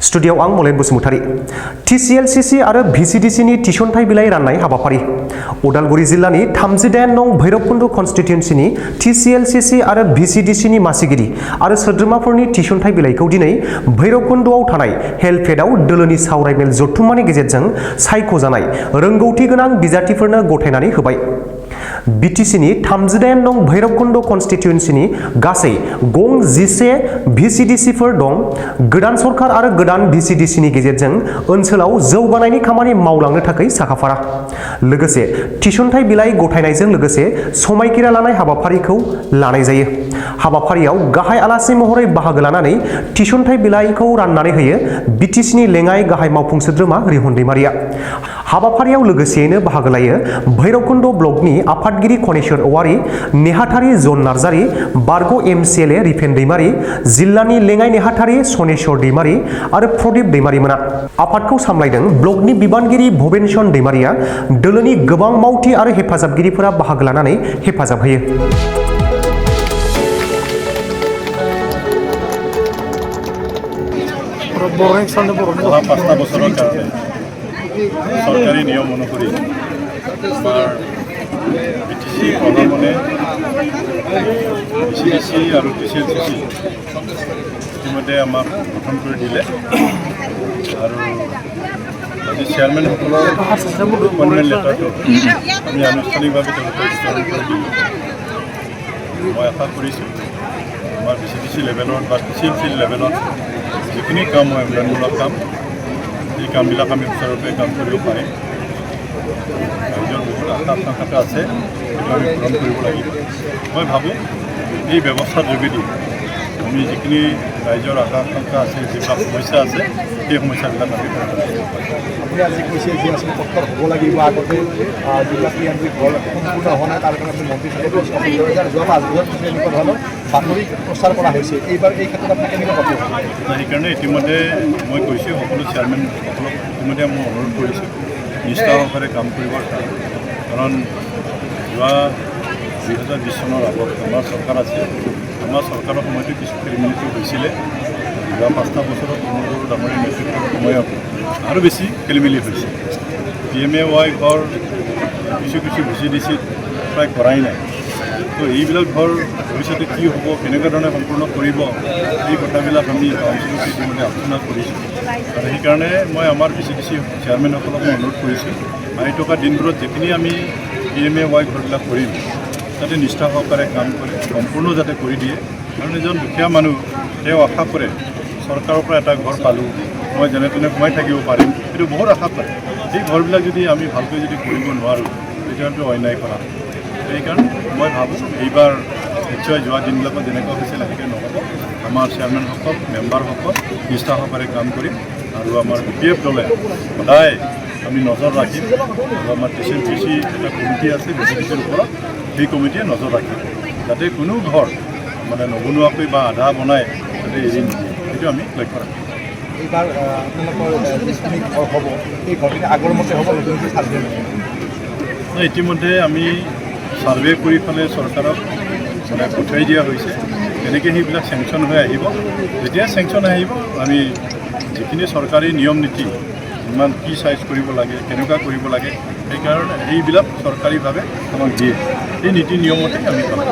स्टुडिय'आव आं मलेन बसुमतारी टिसिएलसिसि आरो भिसिडिसिनि थिसनथाइ बिलाइ राननाय हाबाफारि उदालगुरि जिल्लानि 38 नं भैरबकुन्द कन्स्टिट्युएन्सिनि टिसिएलसिसि आरो भिसिडिसिनि मासिगिरि आरो सोद्रोमाफोरनि थिसनथाइ बिलाइखौ दिनै भैरबकुन्दआव थानाय हेल्पेडआव दोलोनि सावरायमेल जथुम्मानि गेजेरजों सायख'जानाय रोंगौथि गोनां बिजाथिफोरनो गथायनानै होबाय। बिटिसिनि 38 नं भैरबकुन्द कन्स्टिट्युएन्सिनि गासै गं 11 भिसिडिसिफोर दं। गोदान सरकार आरो गोदान भिसिडिसिनि गेजेरजों ओनसोलाव जौगानायनि खामानि मावलांनो थाखाय साखाफारा। लोगोसे थिसनथाइ बिलाइ गथायनायजों लोगोसे समायखिरा लानाय हाबाफारिखौ लानाय जायो। हाबाफारियाव गाहाय आलासि महरै बाहागो लानानै थिसनथाइ बिलाइखौ राननानै होयो बिटिसिनि लेङाइ गाहाय मावफुं सोद्रोमा रिहन दैमारिया। हाबाफारियाव लोगोसेयैनो बाहागो लायो भैरबकुन्द ब्लकनि आफादगिरि खनेश्वर औवारी, नेहाथारि जन नार्जारी, बारग' एमसिएलए रिफेन दैमारी, जिल्लानि लेङाइ नेहाथारि सनेश्वर दैमारी आरो प्रदीप दैमारीमोना। आफादखौ सामलायदों ब्लकनि बिबानगिरि भबेनसन दैमारिया। दोलोनि गोबां मावथि आरो हेफाजाबगिरिफोरा बाहागो लानानै हेफाजाब होयो। सरकारी नियम अनुसरी बिटिसि प्रधानमने भिसिडिसि और टिसिएलसिसि इतिमध्ये आमाक गठन कर दिले और आज चेयरमैन अपॉइंटमेंट लेटारটো আমি আনুষ্ঠানিকভাৱে বিতৰণ কৰি দিলোঁ। মই আশা কৰিছোঁ আমাৰ भिसिडिसि লেভেলত বা টিচিএলচি লেভেলত যিখিনি কাম হয় উন্নয়নমূলক কাম এই কামবিলাক আমি সুচাৰুৰূপে কাম কৰিব পাৰিম। ৰাইজৰ বহুত আশা আকাংক্ষা আছে, সেইটো আমি পূৰণ কৰিব লাগিব। মই ভাবোঁ এই ব্যৱস্থাৰ যোগেদি আমি যিখিনি ৰাইজৰ আশা আকাংক্ষা আছে, যিবিলাক সমস্যা আছে, সেই সমস্যাবিলাক আমি আপুনি আজি কৈছে যে আচলতে পক্ষৰ হ'ব লাগিব আগতে যিবিলাক ক্ৰিয়ান্বিত হ'ল সম্পূৰ্ণ হোৱা নাই, তাৰ কাৰণে আপুনি মন্ত্ৰীসকলে যোৱা 5 বছৰ এনেকুৱা ধৰণৰ বাতৰি প্ৰচাৰ কৰা হৈছে। এইবাৰ এই ক্ষেত্ৰত আপুনি কেনেকৈ পাব? সেইকাৰণে ইতিমধ্যে মই কৈছোঁ সকলো চেয়াৰমেনসকলক ইতিমধ্যে মই অনুৰোধ কৰিছোঁ নিষ্ঠা সহকাৰে কাম কৰিবৰ কাৰণে। কাৰণ যোৱা 2020 চনৰ আগত আমাৰ চৰকাৰ আছে, আমাৰ চৰকাৰৰ সময়তো কিছু খেলিমেলিটো হৈছিলে। যোৱা 5টা বছৰত তৃণমূল ডাঙৰীয়া নেতৃত্বৰ সময়ত আৰু বেছি খেলিমেলি হৈছে। PMAY ঘৰ কিছু ভিচিডিচিত প্ৰায় কৰাই নাই। তো এইবিলাক ঘৰ ভৱিষ্যতে কি হ'ব, কেনেকুৱা ধৰণে সম্পূৰ্ণ কৰিব, এই কথাবিলাক আমি কাউন্সিলত ইতিমধ্যে আলোচনা কৰিছোঁ। আৰু সেইকাৰণে মই আমাৰ ভিচিডিচি চেয়াৰমেনসকলক মই অনুৰোধ কৰিছোঁ আহি থকা দিনবোৰত যিখিনি আমি PMAY ঘৰবিলাক কৰিম যাতে নিষ্ঠা সহকাৰে কাম কৰে, সম্পূৰ্ণ যাতে কৰি দিয়ে। কাৰণ এজন দুখীয়া মানুহ তেওঁ আশা কৰে চৰকাৰৰ পৰা এটা ঘৰ পালোঁ, মই যেনে তেনে সোমাই থাকিব পাৰিম, সেইটো বহুত আশা কৰে। সেই ঘৰবিলাক যদি আমি ভালকৈ যদি কৰিব নোৱাৰোঁ তেতিয়াহ'লে অন্যায় কৰা। সেইকাৰণে মই ভাবোঁ এইবাৰ নিশ্চয় যোৱা দিনবিলাকত যেনেকুৱা হৈছিল সেনেকৈ নহ'ব। আমাৰ চেয়াৰমেনসকল মেম্বাৰসকল নিষ্ঠা সহকাৰে কাম কৰিম আৰু আমাৰ BPF দলে সদায় আমি নজৰ ৰাখিম। আৰু আমাৰ টিচিএলচিচি এটা কমিটি আছে ভিচিডিচিৰ ওপৰত, সেই কমিটিয়ে নজৰ ৰাখিব যাতে কোনো ঘৰ মানে নবনোৱাকৈ বা আধা বনাই যাতে এৰি নিদিয়ে, সেইটো আমি লক্ষ্য ৰাখিম। এইবাৰ আপোনালোকৰ যিখিনি ঘৰ হ'ব সেই ঘৰখিনি আগৰ মতে হ'ব, নতুনকৈ চাৰ্ভে ইতিমধ্যে আমি ছাৰ্ভে কৰি পেলাই চৰকাৰক মানে পঠিয়াই দিয়া হৈছে। তেনেকৈ সেইবিলাক চেংচন হৈ আহিব। যেতিয়া চেংচন আহিব আমি যিখিনি চৰকাৰী নিয়ম নীতি ইমান কি চাইজ কৰিব লাগে, কেনেকুৱা কৰিব লাগে, সেইকাৰণে সেইবিলাক চৰকাৰীভাৱে আমাক দিয়ে। এই নীতি নিয়মতে আমি পাওঁ।